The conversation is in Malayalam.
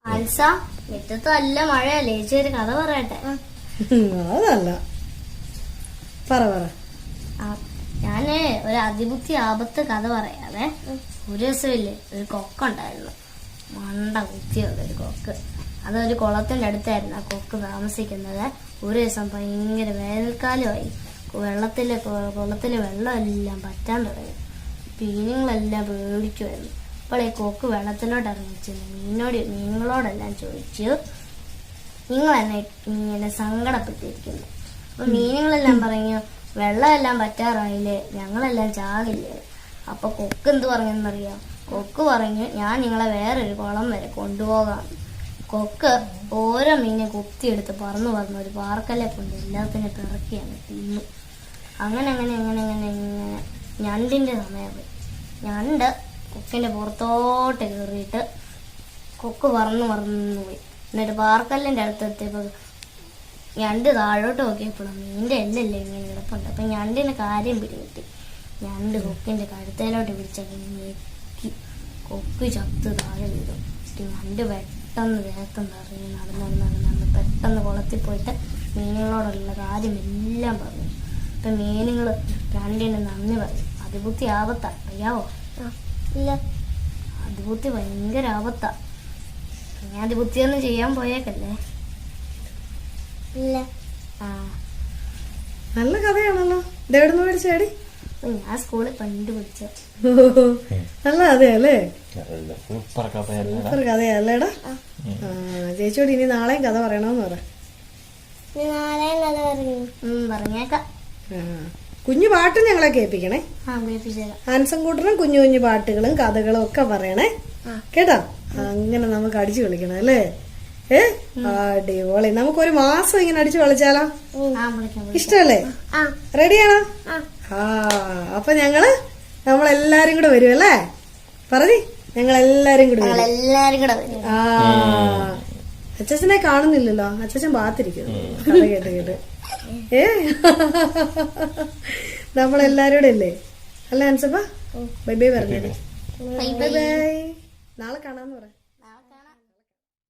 ആൽസ മുറ്റത്ത് നല്ല മഴയല്ലേ, ചേച്ചി ഒരു കഥ പറയട്ടെ? അതല്ല, പറ പറ. ഞാന് ഒരു അതിബുദ്ധി ആപത്ത് കഥ പറയാതെ. ഒരു ദിവസമില്ലേ, ഒരു കൊക്കുണ്ടായിരുന്നു, മണ്ട കുത്തിയുള്ള ഒരു കൊക്ക്. അതൊരു കുളത്തിന്റെ അടുത്തായിരുന്നു ആ കൊക്ക് താമസിക്കുന്നത്. ഒരു ദിവസം ഭയങ്കര വേനൽക്കാലമായി. കുളത്തില് വെള്ളമെല്ലാം പറ്റാൻ തുടങ്ങി. മീനുകളെല്ലാം പേടിക്കുമായിരുന്നു. അപ്പോൾ ഈ കൊക്ക് വെള്ളത്തിലോട്ട് ഇറങ്ങിച്ചു മീനുകളോടെല്ലാം ചോദിച്ചു, നിങ്ങൾ എന്നെ ഇങ്ങനെ സങ്കടപ്പെട്ടിരിക്കുന്നു. അപ്പൊ മീനുകളെല്ലാം പറഞ്ഞു, വെള്ളമെല്ലാം പറ്റാറായില്ലേ, ഞങ്ങളെല്ലാം ചാകില്ലേ. അപ്പൊ കൊക്ക് എന്ത് പറഞ്ഞെന്നറിയാം? കൊക്ക് പറഞ്ഞു, ഞാൻ നിങ്ങളെ വേറൊരു കുളം വരെ കൊണ്ടുപോകാം. കൊക്ക് ഓരോ മീനെ കുത്തിയെടുത്ത് പറന്നു ഒരു പാർക്കല്ലെ കൊണ്ട് എല്ലാത്തിനും പിറക്കിയാണ് തിന്നു. അങ്ങനെ ഞണ്ടിന്റെ സമയമായി. ഞണ്ട് കൊക്കിന്റെ പുറത്തോട്ട് കയറിയിട്ട് കൊക്ക് പറന്നു പോയി. എന്നിട്ട് പാർക്കല്ലിന്റെ അടുത്തെത്തിയപ്പോൾ ഞണ്ട് താഴോട്ട് നോക്കിയപ്പോഴും മീൻ്റെ എല്ലല്ലേ ഇങ്ങനെ കിടപ്പുണ്ട്. അപ്പൊ ഞണ്ടിന് കാര്യം പിടികിട്ടി. ഞണ്ട് കൊക്കിന്റെ കഴുത്തേലോട്ട് പിടിച്ചൊക്കെ ഞെക്കി കൊക്ക് ചത്ത് താഴെ വീഴും. ഞണ്ട് പെട്ടെന്ന് വേഗം നടന്ന് പെട്ടെന്ന് കുളത്തിൽ പോയിട്ട് മീനുകളോടുള്ള കാര്യം എല്ലാം പറഞ്ഞു. അപ്പൊ മീനുകൾ ഞണ്ടിന് നന്ദി പറയും. അതിബുദ്ധി ആപത്താ, അറിയാവോ? ഇല്ല, അതിബുദ്ധി ഭയങ്കര ആപത്താ. ഞാൻ അതിബുദ്ധിയൊന്നും ചെയ്യാൻ പോയേക്കല്ലേ? ഇല്ല. നല്ല കഥയാണല്ലോ. ഇതെവിടുന്ന് മേടിച്ചേടി? ഞാൻ സ്കൂളിൽ പണ്ട് പഠിച്ച. നല്ല കഥയല്ലേ? സൂപ്പർ കഥയല്ലേടാ. ചേച്ചിയോട് ഇനി നാളെയും കഥ പറയണമെന്ന് പറ. നാളെയും കഥ പറഞ്ഞേക്കാം. കുഞ്ഞു പാട്ടും ഞങ്ങളെ കേൾപ്പിക്കണേ. ഹാൻസം കൂട്ടറും കുഞ്ഞു കുഞ്ഞു പാട്ടുകളും കഥകളും ഒക്കെ പറയണേ, കേട്ടോ? അങ്ങനെ നമുക്ക് അടിച്ചു കളിക്കണം അല്ലേ? അടിപൊളി. നമുക്കൊരു മാസം ഇങ്ങനെ അടിച്ചു കളിച്ചാലോ? ഇഷ്ടല്ലേ? റെഡിയാണോ? അപ്പൊ നമ്മളെല്ലാരും കൂടെ വരും അല്ലേ? പറഞ്ഞേ, ഞങ്ങളെല്ലാരും കൂടെ വരും. അച്ഛനെ കാണുന്നില്ലല്ലോ, അച്ഛൻ പാത്തിരിക്കുന്നു കഥ കേട്ട്. നമ്മളെല്ലാരും കൂടെ അല്ലേ? അല്ല ഹൻസപ്പ, ബൈ ബൈ പറഞ്ഞേ. ബൈ ബൈ, നാളെ കാണാന്ന് പറ.